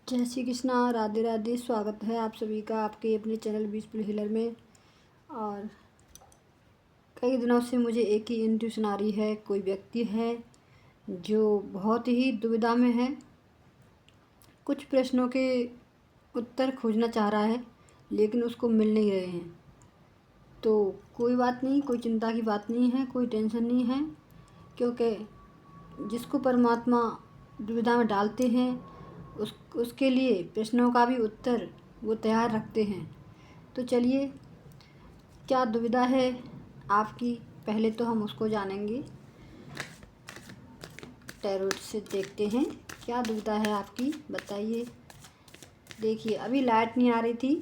जय श्री कृष्णा, राधे राधे। स्वागत है आप सभी का आपके अपने चैनल बीसफुल हीलर में। और कई दिनों से मुझे एक ही इंट्यूशन आ रही है। कोई व्यक्ति है जो बहुत ही दुविधा में है, कुछ प्रश्नों के उत्तर खोजना चाह रहा है लेकिन उसको मिल नहीं रहे हैं। तो कोई बात नहीं, कोई चिंता की बात नहीं है, कोई टेंशन नहीं है, क्योंकि जिसको परमात्मा दुविधा में डालते हैं उसके लिए प्रश्नों का भी उत्तर वो तैयार रखते हैं। तो चलिए, क्या दुविधा है आपकी, पहले तो हम उसको जानेंगे। टैरोट से देखते हैं क्या दुविधा है आपकी, बताइए। देखिए, अभी लाइट नहीं आ रही थी,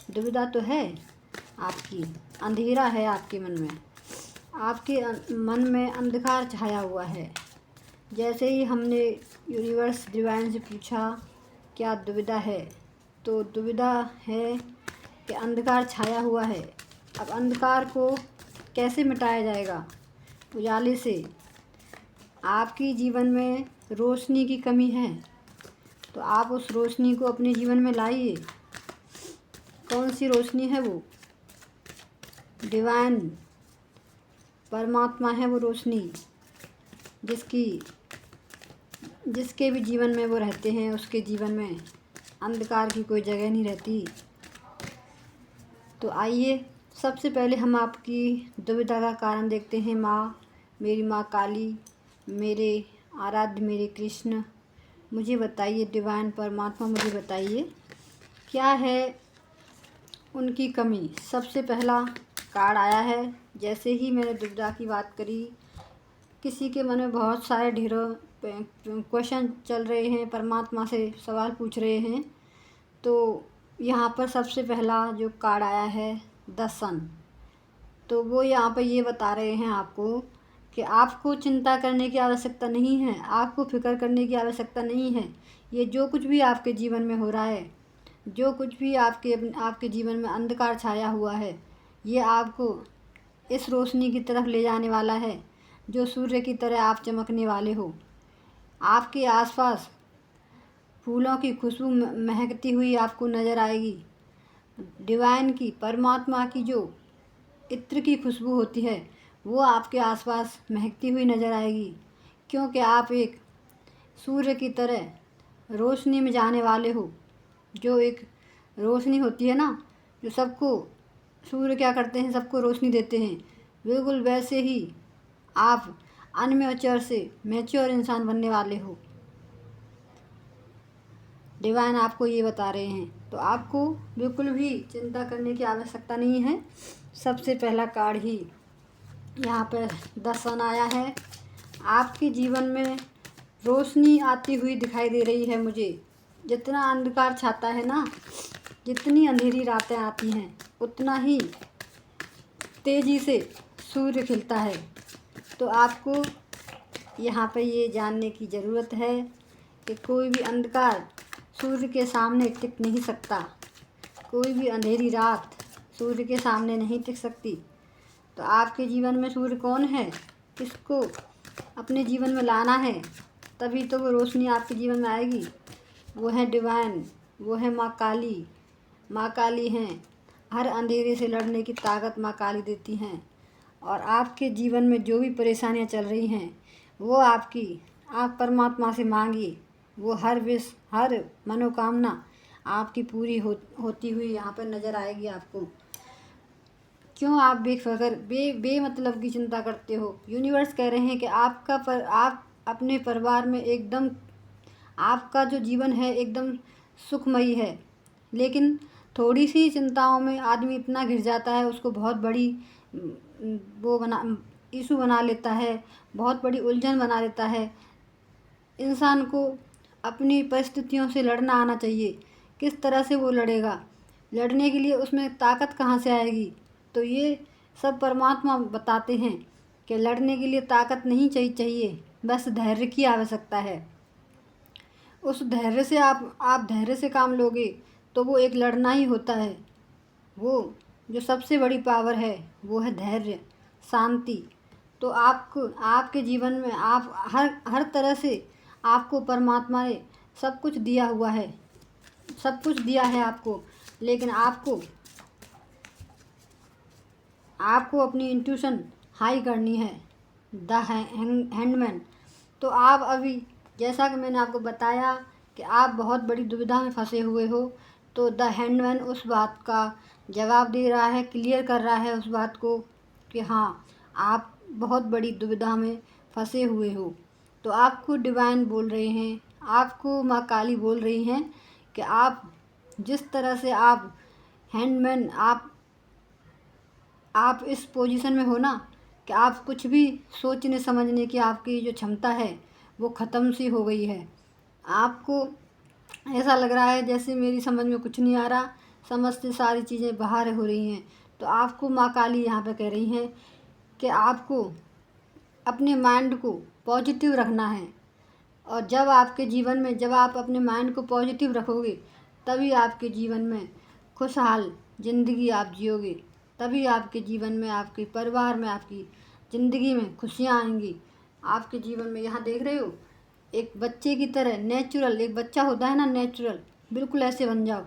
दुविधा तो है आपकी, अंधेरा है आपके मन में, आपके मन में अंधकार छाया हुआ है। जैसे ही हमने यूनिवर्स डिवाइन से पूछा क्या दुविधा है, तो दुविधा है कि अंधकार छाया हुआ है। अब अंधकार को कैसे मिटाया जाएगा? उजाले से। आपकी जीवन में रोशनी की कमी है, तो आप उस रोशनी को अपने जीवन में लाइए। कौन सी रोशनी है वो? डिवाइन परमात्मा है वो रोशनी, जिसके भी जीवन में वो रहते हैं उसके जीवन में अंधकार की कोई जगह नहीं रहती। तो आइए, सबसे पहले हम आपकी दुविधा का कारण देखते हैं। माँ, मेरी माँ काली, मेरे आराध्य मेरे कृष्ण, मुझे बताइए, डिवाइन परमात्मा मुझे बताइए क्या है उनकी कमी। सबसे पहला कार्ड आया है। जैसे ही मैंने दुविधा की बात करी, किसी के मन में बहुत सारे ढेरों क्वेश्चन चल रहे हैं, परमात्मा से सवाल पूछ रहे हैं। तो यहाँ पर सबसे पहला जो कार्ड आया है द सन, तो वो यहाँ पर ये बता रहे हैं आपको कि आपको चिंता करने की आवश्यकता नहीं है, आपको फिक्र करने की आवश्यकता नहीं है। ये जो कुछ भी आपके जीवन में हो रहा है, जो कुछ भी आपके जीवन में अंधकार छाया हुआ है, ये आपको इस रोशनी की तरफ ले जाने वाला है, जो सूर्य की तरह आप चमकने वाले हो। आपके आसपास फूलों की खुशबू महकती हुई आपको नज़र आएगी। डिवाइन की, परमात्मा की जो इत्र की खुशबू होती है वो आपके आसपास महकती हुई नज़र आएगी, क्योंकि आप एक सूर्य की तरह रोशनी में जाने वाले हो। जो एक रोशनी होती है ना, जो सबको, सूर्य क्या करते हैं, सबको रोशनी देते हैं, बिल्कुल वैसे ही आप अनमेच्योर से मैच्योर इंसान बनने वाले हो। डिवाइन आपको ये बता रहे हैं, तो आपको बिल्कुल भी चिंता करने की आवश्यकता नहीं है। सबसे पहला कार्ड ही यहाँ पर द सन आया है। आपके जीवन में रोशनी आती हुई दिखाई दे रही है मुझे। जितना अंधकार छाता है ना, जितनी अंधेरी रातें आती हैं, उतना ही तेज़ी से सूर्य खिलता है। तो आपको यहाँ पर ये जानने की ज़रूरत है कि कोई भी अंधकार सूर्य के सामने टिक नहीं सकता। कोई भी अंधेरी रात सूर्य के सामने नहीं टिक सकती। तो आपके जीवन में सूर्य कौन है, किसको अपने जीवन में लाना है, तभी तो वो रोशनी आपके जीवन में आएगी। वो है डिवाइन, वो है माँ काली। माँ काली हैं, हर अंधेरे से लड़ने की ताकत माँ काली देती हैं। और आपके जीवन में जो भी परेशानियाँ चल रही हैं वो आप परमात्मा से मांगिए। वो हर विश, हर मनोकामना आपकी पूरी होती हुई यहाँ पर नज़र आएगी आपको। क्यों आप बेफिक्र बेमतलब की चिंता करते हो? यूनिवर्स कह रहे हैं कि आप अपने परिवार में एकदम, आपका जो जीवन है एकदम सुखमयी है, लेकिन थोड़ी सी चिंताओं में आदमी इतना घिर जाता है, उसको बहुत बड़ी वो बना इशू बना लेता है, बहुत बड़ी उलझन बना लेता है। इंसान को अपनी परिस्थितियों से लड़ना आना चाहिए। किस तरह से वो लड़ेगा? लड़ने के लिए उसमें ताकत कहाँ से आएगी? तो ये सब परमात्मा बताते हैं कि लड़ने के लिए ताकत नहीं चाहिए, बस धैर्य की आवश्यकता है। उस धैर्य से आप धैर्य से काम लोगे तो वो एक लड़ना ही होता है। वो जो सबसे बड़ी पावर है वो है धैर्य, शांति। तो आपके जीवन में आप हर तरह से आपको परमात्मा ने सब कुछ दिया हुआ है। सब कुछ दिया है आपको, लेकिन आपको अपनी इंट्यूशन हाई करनी है। The handman. तो आप अभी, जैसा कि मैंने आपको बताया कि आप बहुत बड़ी दुविधा में फंसे हुए हो, तो द हैंडमैन उस बात का जवाब दे रहा है, क्लियर कर रहा है उस बात को कि हाँ, आप बहुत बड़ी दुविधा में फंसे हुए हो। तो आपको डिवाइन बोल रहे हैं, आपको माँ काली बोल रही हैं कि आप जिस तरह से आप हैंडमैन, आप इस पोजीशन में हो ना कि आप कुछ भी सोचने समझने की आपकी जो क्षमता है वो ख़त्म सी हो गई है। आपको ऐसा लग रहा है जैसे मेरी समझ में कुछ नहीं आ रहा, समझ से सारी चीज़ें बाहर हो रही हैं। तो आपको माँ काली यहाँ पे कह रही हैं कि आपको अपने माइंड को पॉजिटिव रखना है, और जब आपके जीवन में, जब आप अपने माइंड को पॉजिटिव रखोगे, तभी आपके जीवन में खुशहाल ज़िंदगी आप जियोगे, तभी आपके जीवन में, आपके परिवार में, आपकी ज़िंदगी में खुशियाँ आएंगी आपके जीवन में। यहाँ देख रहे हो, एक बच्चे की तरह नेचुरल, एक बच्चा होता है ना नेचुरल, बिल्कुल ऐसे बन जाओ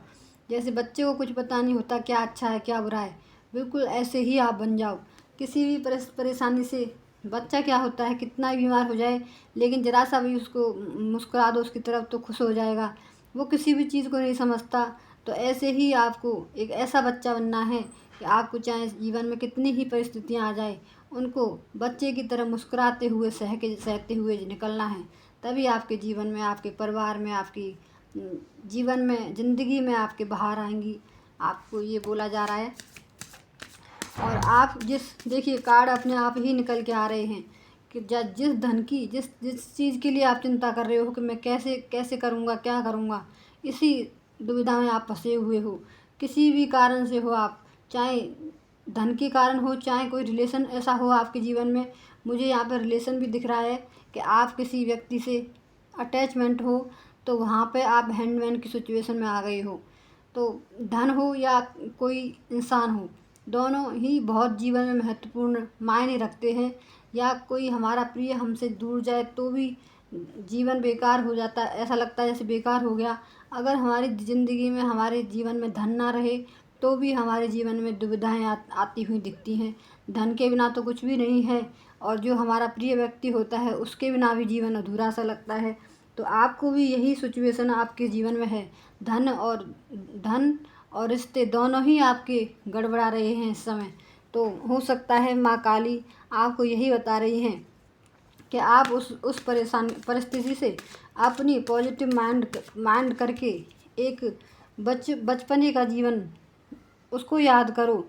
जैसे बच्चे को कुछ पता नहीं होता क्या अच्छा है क्या बुरा है, बिल्कुल ऐसे ही आप बन जाओ। किसी भी परेशानी से, बच्चा क्या होता है, कितना भी बीमार हो जाए, लेकिन ज़रा सा भी उसको मुस्कुरा दो उसकी तरफ तो खुश हो जाएगा, वो किसी भी चीज़ को नहीं समझता। तो ऐसे ही आपको एक ऐसा बच्चा बनना है कि आपको चाहे जीवन में कितनी ही परिस्थितियाँ आ जाए, उनको बच्चे की तरह मुस्कुराते हुए, सहते हुए निकलना है। तभी आपके जीवन में, आपके परिवार में, आपकी जीवन में, ज़िंदगी में आपके बाहर आएंगी। आपको ये बोला जा रहा है। और आप देखिए कार्ड अपने आप ही निकल के आ रहे हैं कि जिस धन की, जिस चीज़ के लिए आप चिंता कर रहे हो कि मैं कैसे कैसे करूँगा, क्या करूँगा, इसी दुविधा में आप फंसे हुए हो। किसी भी कारण से हो आप, चाहे धन के कारण हो, चाहे कोई रिलेशन ऐसा हो आपके जीवन में। मुझे यहाँ पर रिलेशन भी दिख रहा है कि आप किसी व्यक्ति से अटैचमेंट हो, तो वहाँ पे आप हैंडमैन की सिचुएशन में आ गए हो। तो धन हो या कोई इंसान हो, दोनों ही बहुत जीवन में महत्वपूर्ण मायने रखते हैं। या कोई हमारा प्रिय हमसे दूर जाए तो भी जीवन बेकार हो जाता है, ऐसा लगता है जैसे बेकार हो गया। अगर हमारी ज़िंदगी में, हमारे जीवन में धन ना रहे तो भी हमारे जीवन में दुविधाएं आती हुई दिखती हैं। धन के बिना तो कुछ भी नहीं है, और जो हमारा प्रिय व्यक्ति होता है उसके बिना भी जीवन अधूरा सा लगता है। तो आपको भी यही सिचुएशन आपके जीवन में है। धन और रिश्ते दोनों ही आपके गड़बड़ा रहे हैं इस समय। तो हो सकता है माँ काली आपको यही बता रही हैं कि आप उस परिस्थिति से अपनी पॉजिटिव माइंड करके एक बचपने का जीवन उसको याद करो।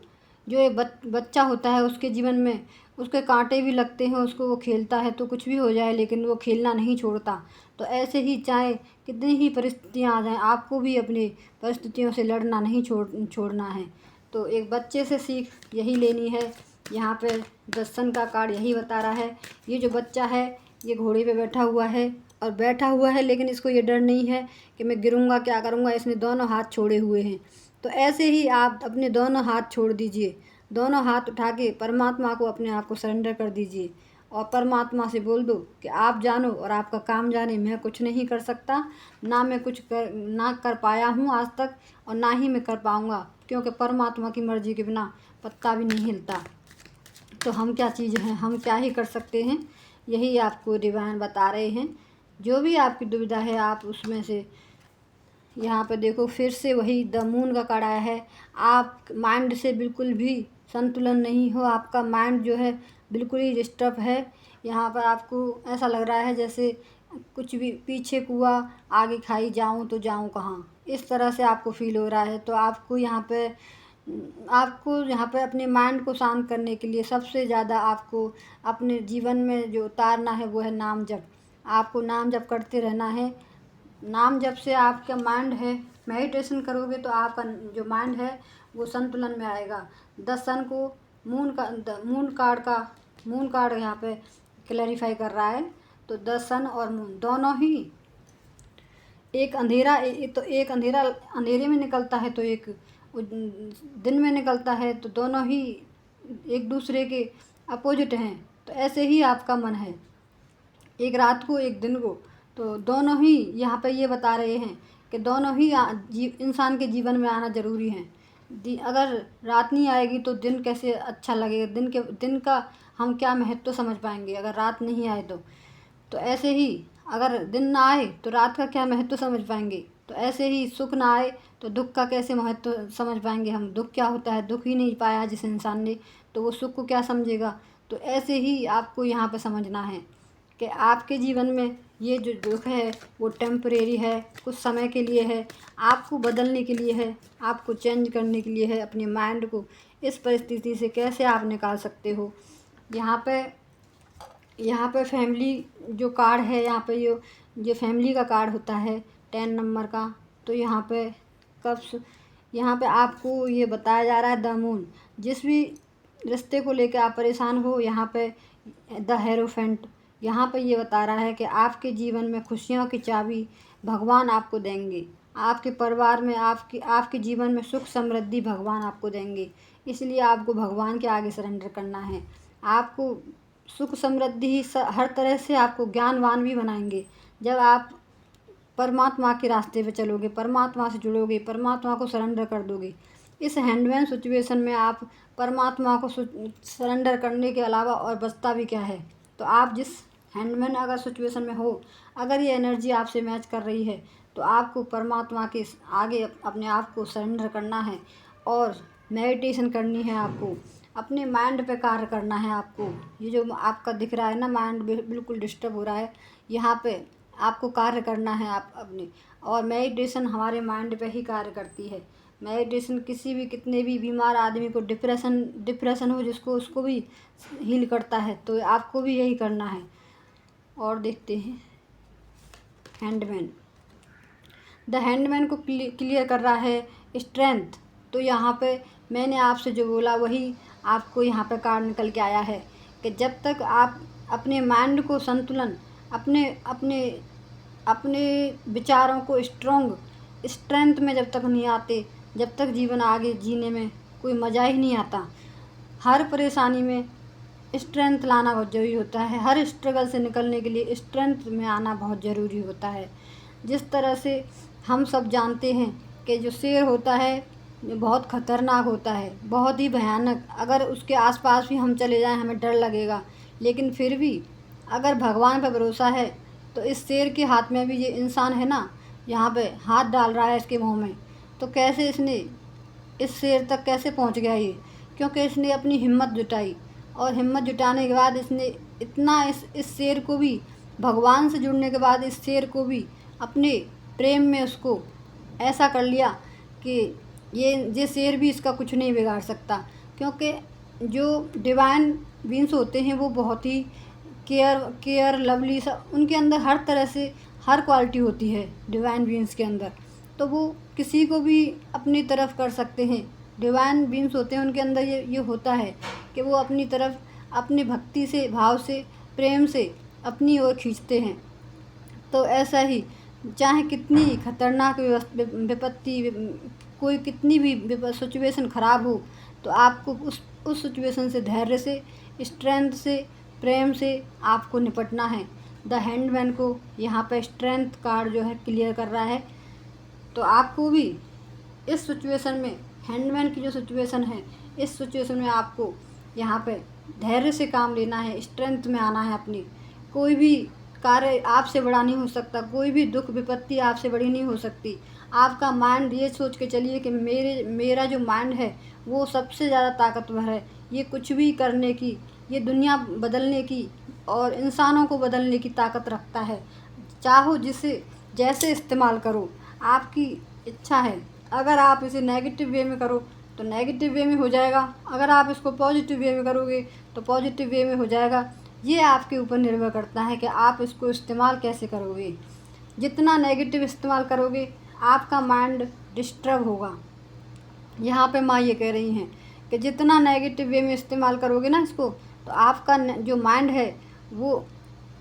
जो एक बच्चा होता है, उसके जीवन में उसके कांटे भी लगते हैं, उसको वो खेलता है तो कुछ भी हो जाए, लेकिन वो खेलना नहीं छोड़ता। तो ऐसे ही चाहे कितनी ही परिस्थितियाँ आ जाएं, आपको भी अपनी परिस्थितियों से लड़ना नहीं छोड़ना है। तो एक बच्चे से सीख यही लेनी है। यहाँ पे दर्शन का कार्ड यही बता रहा है। ये जो बच्चा है, ये घोड़े पे बैठा हुआ है, लेकिन इसको ये डर नहीं है कि मैं गिरूँगा, क्या करूँगा। इसने दोनों हाथ छोड़े हुए हैं। तो ऐसे ही आप अपने दोनों हाथ छोड़ दीजिए, दोनों हाथ उठा के परमात्मा को, अपने आप को सरेंडर कर दीजिए, और परमात्मा से बोल दो कि आप जानो और आपका काम जाने, मैं कुछ नहीं कर सकता, ना कर पाया हूँ आज तक, और ना ही मैं कर पाऊँगा, क्योंकि परमात्मा की मर्ज़ी के बिना पत्ता भी नहीं हिलता। तो हम क्या चीज़ हैं, हम क्या ही कर सकते हैं। यही आपको डिवाइन बता रहे हैं। जो भी आपकी दुविधा है, आप उसमें से यहाँ पे देखो, फिर से वही द मून का कार्ड आया है। आप माइंड से बिल्कुल भी संतुलन नहीं हो, आपका माइंड जो है बिल्कुल ही डिस्टर्ब है। यहाँ पर आपको ऐसा लग रहा है जैसे कुछ भी, पीछे कुआं आगे खाई, जाऊँ तो जाऊँ कहाँ, इस तरह से आपको फील हो रहा है। तो आपको यहाँ पे अपने माइंड को शांत करने के लिए सबसे ज़्यादा आपको अपने जीवन में जो उतारना है वो है नाम जप। आपको नाम जप करते रहना है। नाम जप से आपका माइंड है, मेडिटेशन करोगे तो आपका जो माइंड है वो संतुलन में आएगा। द सन को मून कार्ड यहाँ पे क्लैरिफाई कर रहा है। तो द सन और मून दोनों ही एक अंधेरा अंधेरे में निकलता है, तो एक दिन में निकलता है, तो दोनों ही एक दूसरे के अपोजिट हैं। तो ऐसे ही आपका मन है, एक रात को एक दिन को। तो दोनों ही यहाँ पे ये बता रहे हैं कि दोनों ही इंसान के जीवन में आना ज़रूरी है। अगर रात नहीं आएगी तो दिन कैसे अच्छा लगेगा, दिन का हम क्या महत्व समझ पाएंगे अगर रात नहीं आए तो ऐसे ही अगर दिन ना आए तो रात का क्या महत्व समझ पाएंगे। तो ऐसे ही सुख ना आए तो दुख का कैसे महत्व समझ पाएंगे हम। दुख क्या होता है, दुख ही नहीं पाया जिस इंसान ने तो वो सुख को क्या समझेगा। तो ऐसे ही आपको यहाँ पे समझना है कि आपके जीवन में ये जो दुख है वो टेम्परेरी है, कुछ समय के लिए है, आपको बदलने के लिए है, आपको चेंज करने के लिए है। अपने माइंड को इस परिस्थिति से कैसे आप निकाल सकते हो। यहाँ पे फैमिली जो कार्ड है, यहाँ पे जो फैमिली का कार्ड होता है 10 नंबर का, तो यहाँ पे आपको ये बताया जा रहा है द मून। जिस भी रिश्ते को लेकर आप परेशान हो, यहाँ पे द हेरोफेंट, यहाँ पे ये बता रहा है कि आपके जीवन में खुशियों की चाबी भगवान आपको देंगे। आपके परिवार में आपके जीवन में सुख समृद्धि भगवान आपको देंगे। इसलिए आपको भगवान के आगे सरेंडर करना है। आपको सुख समृद्धि ही हर तरह से आपको ज्ञानवान भी बनाएंगे। जब आप परमात्मा के रास्ते पे चलोगे, परमात्मा से जुड़ोगे, परमात्मा को सरेंडर कर दोगे। इस हैंडमैन सिचुएशन में आप परमात्मा को सरेंडर करने के अलावा और बचता भी क्या है। तो आप जिस हैंडमैन अगर सिचुएशन में हो, अगर ये एनर्जी आपसे मैच कर रही है तो आपको परमात्मा के आगे अपने आप को सरेंडर करना है और मेडिटेशन करनी है। आपको अपने माइंड पे कार्य करना है। आपको ये जो आपका दिख रहा है ना, माइंड बिल्कुल डिस्टर्ब हो रहा है, यहाँ पे आपको कार्य करना है आप अपने। और मेडिटेशन हमारे माइंड पे ही कार्य करती है। मेडिटेशन कितने भी बीमार आदमी को डिप्रेशन हो जिसको, उसको भी हील करता है। तो आपको भी यही करना है। और देखते हैं हैंडमैन। द हैंडमैन को क्लियर कर रहा है स्ट्रेंथ। तो यहाँ पे मैंने आपसे जो बोला वही आपको यहाँ पे कार्ड निकल के आया है कि जब तक आप अपने माइंड को संतुलन, अपने विचारों को स्ट्रेंथ में जब तक नहीं आते, जब तक जीवन आगे जीने में कोई मज़ा ही नहीं आता। हर परेशानी में स्ट्रेंथ लाना बहुत ज़रूरी होता है। हर स्ट्रगल से निकलने के लिए स्ट्रेंथ में आना बहुत ज़रूरी होता है। जिस तरह से हम सब जानते हैं कि जो शेर होता है बहुत ख़तरनाक होता है, बहुत ही भयानक। अगर उसके आसपास भी हम चले जाएं हमें डर लगेगा, लेकिन फिर भी अगर भगवान पर भरोसा है तो इस शेर के हाथ में भी ये इंसान है ना, यहाँ पे हाथ डाल रहा है इसके मुंह में, तो कैसे इसने इस शेर तक कैसे पहुँच गया ये, क्योंकि इसने अपनी हिम्मत जुटाई। और हिम्मत जुटाने के बाद इसने इतना इस शेर को भी, भगवान से जुड़ने के बाद इस शेर को भी अपने प्रेम में उसको ऐसा कर लिया कि ये शेर भी इसका कुछ नहीं बिगाड़ सकता। क्योंकि जो डिवाइन बींग्स होते हैं वो बहुत ही केयर लवली सा, उनके अंदर हर तरह से हर क्वालिटी होती है डिवाइन बींग्स के अंदर। तो वो किसी को भी अपनी तरफ कर सकते हैं। डिवाइन बींग्स होते हैं उनके अंदर ये होता है कि वो अपनी तरफ अपनी भक्ति से, भाव से, प्रेम से अपनी ओर खींचते हैं। तो ऐसा ही चाहे कितनी खतरनाक विपत्ति, कोई कितनी भी सिचुएशन ख़राब हो, तो आपको उस सिचुएशन से धैर्य से, स्ट्रेंथ से, प्रेम से आपको निपटना है। द हैंडमैन को यहाँ पे स्ट्रेंथ कार्ड जो है क्लियर कर रहा है। तो आपको भी इस सिचुएशन में, हैंडमैन की जो सिचुएशन है, इस सिचुएशन में आपको यहाँ पे धैर्य से काम लेना है, स्ट्रेंथ में आना है अपनी। कोई भी कार्य आपसे बड़ा नहीं हो सकता, कोई भी दुख विपत्ति आपसे बड़ी नहीं हो सकती। आपका माइंड ये सोच के चलिए कि मेरा जो माइंड है वो सबसे ज़्यादा ताकतवर है। ये कुछ भी करने की, ये दुनिया बदलने की और इंसानों को बदलने की ताकत रखता है। चाहो जिसे जैसे इस्तेमाल करो, आपकी इच्छा है। अगर आप इसे नेगेटिव वे में करो तो नेगेटिव वे में हो जाएगा, अगर आप इसको पॉजिटिव वे में करोगे तो पॉजिटिव वे में हो जाएगा। ये आपके ऊपर निर्भर करता है कि आप इसको इस्तेमाल कैसे करोगे। जितना नेगेटिव इस्तेमाल करोगे आपका माइंड डिस्टर्ब होगा। यहाँ पे माँ ये कह रही हैं कि जितना नेगेटिव वे में इस्तेमाल करोगे ना इसको, तो आपका जो माइंड है वो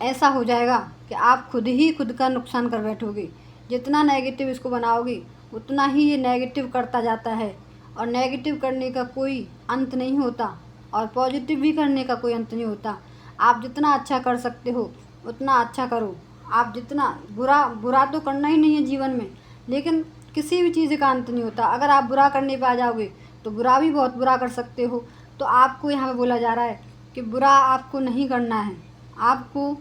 ऐसा हो जाएगा कि आप खुद का नुकसान कर बैठोगे। जितना नेगेटिव इसको बनाओगे उतना ही ये नेगेटिव करता जाता है, और नेगेटिव करने का कोई अंत नहीं होता और पॉजिटिव भी करने का कोई अंत नहीं होता। आप जितना अच्छा कर सकते हो उतना अच्छा करो। आप जितना बुरा तो करना ही नहीं है जीवन में, लेकिन किसी भी चीज़ का अंत नहीं होता। अगर आप बुरा करने पे आ जाओगे तो बुरा भी बहुत बुरा कर सकते हो। तो आपको यहाँ पे बोला जा रहा है कि बुरा आपको नहीं करना है। आपको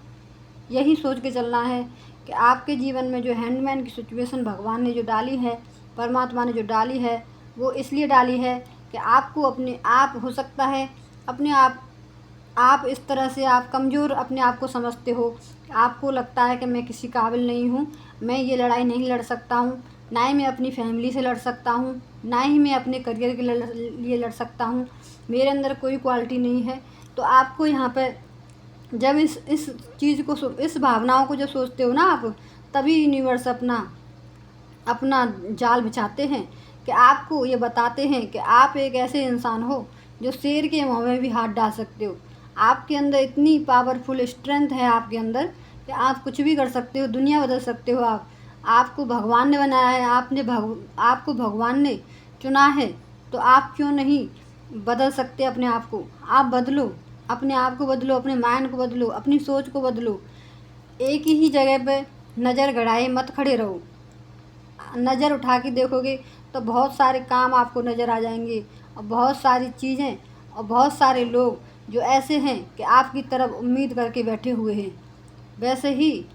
यही सोच के चलना है कि आपके जीवन में जो हैंडमैन की सिचुएशन भगवान ने जो डाली है, परमात्मा ने जो डाली है, वो इसलिए डाली है कि आपको अपने आप हो सकता है अपने आप इस तरह से आप कमज़ोर अपने आप को समझते हो। आपको लगता है कि मैं किसी काबिल नहीं हूँ, मैं ये लड़ाई नहीं लड़ सकता हूँ, ना ही मैं अपनी फैमिली से लड़ सकता हूँ, ना ही मैं अपने करियर के लिए लड़ सकता हूँ, मेरे अंदर कोई क्वालिटी नहीं है। तो आपको यहाँ पे जब इस चीज़ को इस भावनाओं को जब सोचते हो ना आप, तभी यूनिवर्स अपना अपना जाल बिछाते हैं कि आपको ये बताते हैं कि आप एक ऐसे इंसान हो जो शेर के मुँह में भी हाथ डाल सकते हो। आपके अंदर इतनी पावरफुल स्ट्रेंथ है आपके अंदर कि आप कुछ भी कर सकते हो, दुनिया बदल सकते हो। आपको भगवान ने बनाया है, आपको भगवान ने चुना है, तो आप क्यों नहीं बदल सकते अपने आप को। आप बदलो, अपने आप को बदलो, अपने माइंड को बदलो, अपनी सोच को बदलो। एक ही जगह पे नज़र गड़ाए मत खड़े रहो। नज़र उठा के देखोगे तो बहुत सारे काम आपको नज़र आ जाएंगे, और बहुत सारी चीज़ें और बहुत सारे लोग जो ऐसे हैं कि आपकी तरफ उम्मीद करके बैठे हुए हैं। वैसे ही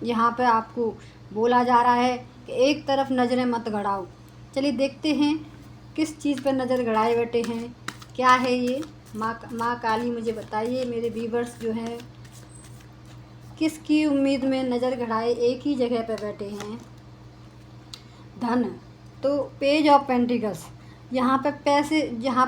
यहाँ पे आपको बोला जा रहा है कि एक तरफ नज़रें मत गड़ाओ। चलिए देखते हैं किस चीज़ पर नज़र गड़ाए बैठे हैं, क्या है ये। माँ काली मुझे बताइए, मेरे व्यूवर्स जो हैं किसकी उम्मीद में नज़र गड़ाए एक ही जगह पर बैठे हैं। धन, तो पेज ऑफ पेंटिकल्स, यहाँ पे पैसे, यहाँ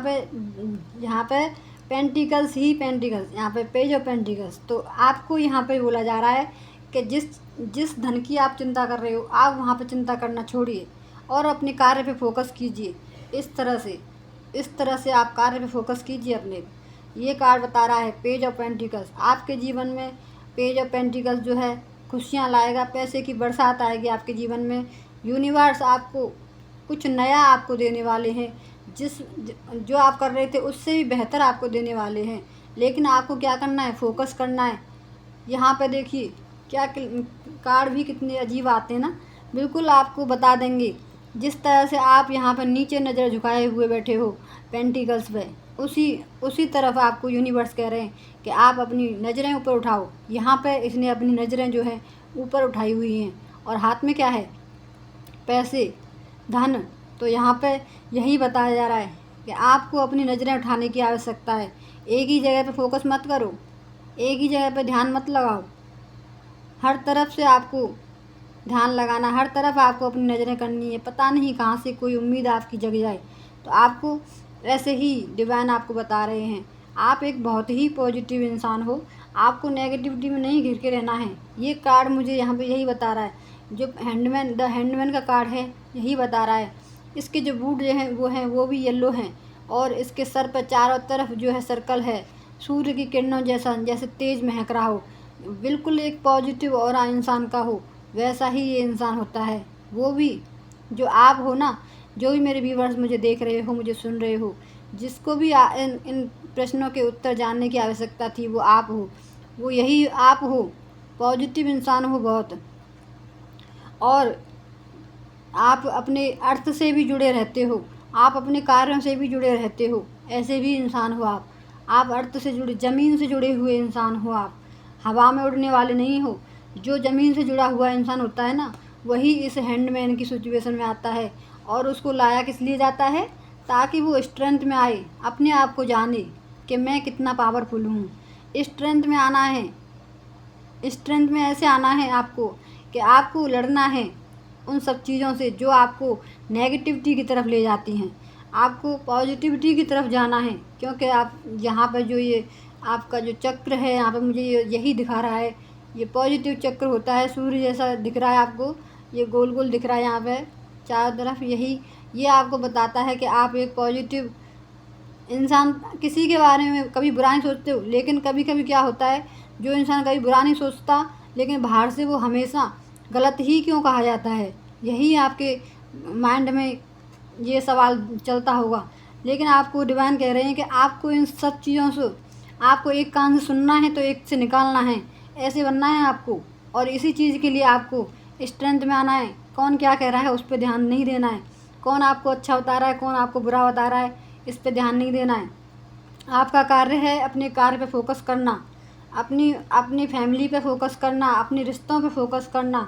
पे पेंटिकल्स ही पेंटिकल्स, यहाँ पे पेज ऑफ पेंटिकल्स। तो आपको यहाँ पे बोला जा रहा है कि जिस धन की आप चिंता कर रहे हो, आप वहाँ पे चिंता करना छोड़िए और अपने कार्य पे फोकस कीजिए। इस तरह से आप कार्य पे फोकस कीजिए अपने। ये कार्ड बता रहा है पेज ऑफ पेंटिकल्स। आपके जीवन में पेज ऑफ पेंटिकल्स जो है खुशियाँ लाएगा, पैसे की बरसात आएगी आपके जीवन में। यूनिवर्स आपको कुछ नया आपको देने वाले हैं, जो आप कर रहे थे उससे भी बेहतर आपको देने वाले हैं। लेकिन आपको क्या करना है, फोकस करना है। यहाँ पे देखिए क्या कार्ड भी कितने अजीब आते हैं ना, बिल्कुल आपको बता देंगे। जिस तरह से आप यहाँ पर नीचे नज़र झुकाए हुए बैठे हो पेंटिकल्स पे, उसी तरफ आपको यूनिवर्स कह रहे हैं कि आप अपनी नज़रें ऊपर उठाओ। यहाँ पे इसने अपनी नज़रें जो है ऊपर उठाई हुई हैं, और हाथ में क्या है, पैसे, धन। तो यहाँ पे यही बताया जा रहा है कि आपको अपनी नज़रें उठाने की आवश्यकता है। एक ही जगह पे फोकस मत करो, एक ही जगह पे ध्यान मत लगाओ। हर तरफ से आपको ध्यान लगाना, हर तरफ आपको अपनी नज़रें करनी है। पता नहीं कहाँ से कोई उम्मीद आपकी जग जाए। तो आपको ऐसे ही डिवाइन आपको बता रहे हैं, आप एक बहुत ही पॉजिटिव इंसान हो, आपको नेगेटिविटी में नहीं घिर के रहना है। ये कार्ड मुझे यहाँ पे यही बता रहा है, जो द हैंडमैन का कार्ड है, यही बता रहा है। इसके जो बूट जो हैं वो भी येलो हैं, और इसके सर पर चारों तरफ जो है सर्कल है, सूर्य की किरणों जैसे तेज महक रहा हो। बिल्कुल एक पॉजिटिव ऑरा इंसान का हो, वैसा ही ये इंसान होता है। वो भी जो आप हो ना, जो भी मेरे व्यूवर्स मुझे देख रहे हो, मुझे सुन रहे हो, जिसको भी इन प्रश्नों के उत्तर जानने की आवश्यकता थी, वो आप हो, वो यही आप हो। पॉजिटिव इंसान हो बहुत, और आप अपने अर्थ से भी जुड़े रहते हो, आप अपने कार्यों से भी जुड़े रहते हो। ऐसे भी इंसान हो आप अर्थ से जुड़े, ज़मीन से जुड़े हुए इंसान हो। आप हवा में उड़ने वाले नहीं हो। जो ज़मीन से जुड़ा हुआ इंसान होता है ना, वही इस हैंडमैन की सिचुएशन में आता है, और उसको लाया किस लिए जाता है, ताकि वो स्ट्रेंथ में आए, अपने आप को जाने कि मैं कितना पावरफुल हूँ। स्ट्रेंथ में आना है, स्ट्रेंथ में ऐसे आना है आपको कि आपको लड़ना है उन सब चीज़ों से जो आपको नेगेटिविटी की तरफ ले जाती हैं। आपको पॉजिटिविटी की तरफ जाना है, क्योंकि आप यहाँ पर जो ये आपका जो चक्र है, यहाँ पर मुझे यही दिखा रहा है, ये पॉजिटिव चक्र होता है। सूर्य जैसा दिख रहा है आपको, ये गोल गोल दिख रहा है यहाँ पे चारों तरफ। ये आपको बताता है कि आप एक पॉजिटिव इंसान, किसी के बारे में कभी बुरा नहीं सोचते हो। लेकिन कभी कभी क्या होता है, जो इंसान कभी बुरा नहीं सोचता, लेकिन बाहर से वो हमेशा गलत ही क्यों कहा जाता है, यही आपके माइंड में ये सवाल चलता होगा। लेकिन आपको डिवाइन कह रहे हैं कि आपको इन सब चीज़ों से, आपको एक कान से सुनना है तो एक से निकालना है, ऐसे बनना है आपको। और इसी चीज़ के लिए आपको स्ट्रेंथ में आना है, कौन क्या कह रहा है उस पर ध्यान नहीं देना है, कौन आपको अच्छा बता रहा है कौन आपको बुरा बता रहा है इस पर ध्यान नहीं देना है। आपका कार्य है अपने कार्य पे फोकस करना, अपनी अपनी फैमिली पे फोकस करना, अपने रिश्तों पे फोकस करना।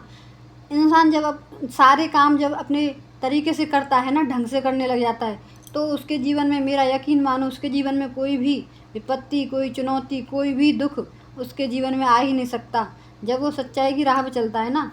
इंसान जब सारे काम जब अपने तरीके से करता है ना, ढंग से करने लग जाता है, तो उसके जीवन में, मेरा यकीन मानो, उसके जीवन में कोई भी विपत्ति, कोई चुनौती, कोई भी दुख उसके जीवन में आ ही नहीं सकता। जब वो सच्चाई की राह पे चलता है ना,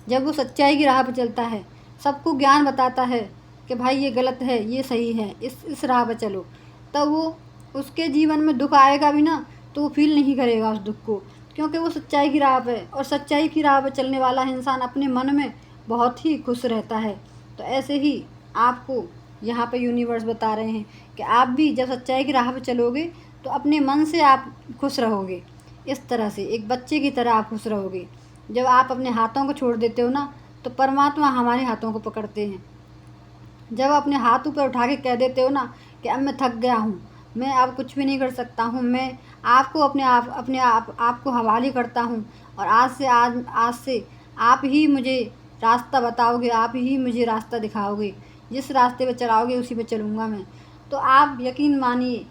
जब वो सच्चाई की राह पे चलता है, सबको ज्ञान बताता है कि भाई ये गलत है ये सही है, इस राह पे चलो, तब वो उसके जीवन में दुख आएगा भी ना तो वो फील नहीं करेगा उस दुख को, क्योंकि वो सच्चाई की राह पे, और सच्चाई की राह पे चलने वाला इंसान अपने मन में बहुत ही खुश रहता है। तो ऐसे ही आपको यहाँ पे यूनिवर्स बता रहे हैं कि आप भी जब सच्चाई की राह पे चलोगे तो अपने मन से आप खुश रहोगे। इस तरह से एक बच्चे की तरह आप खुश रहोगे। जब आप अपने हाथों को छोड़ देते हो ना, तो परमात्मा हमारे हाथों को पकड़ते हैं। जब अपने हाथ ऊपर उठा के कह देते हो ना कि अब मैं थक गया हूँ, मैं अब कुछ भी नहीं कर सकता हूँ, मैं आपको अपने आप को हवाले करता हूँ, और आज से आप ही मुझे रास्ता बताओगे, आप ही मुझे रास्ता दिखाओगे, जिस रास्ते पे चलाओगे उसी पे चलूँगा मैं। तो आप यकीन मानिए,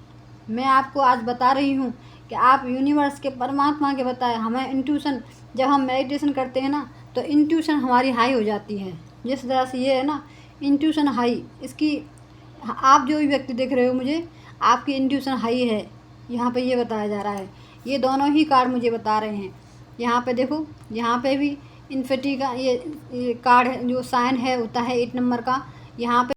मैं आपको आज बता रही हूँ कि आप यूनिवर्स के, परमात्मा के बताए हमें इंट्यूशन, जब हम मेडिटेशन करते हैं ना तो इंट्यूशन हमारी हाई हो जाती है। जिस तरह से ये है ना इंट्यूशन हाई, इसकी आप जो भी व्यक्ति देख रहे हो मुझे, आपकी इंट्यूशन हाई है, यहाँ पे ये बताया जा रहा है। ये दोनों ही कार्ड मुझे बता रहे हैं। यहाँ पे देखो, यहाँ पे भी इन्फिनिटी का ये कार्ड जो साइन है होता है 8 नंबर का। यहाँ पे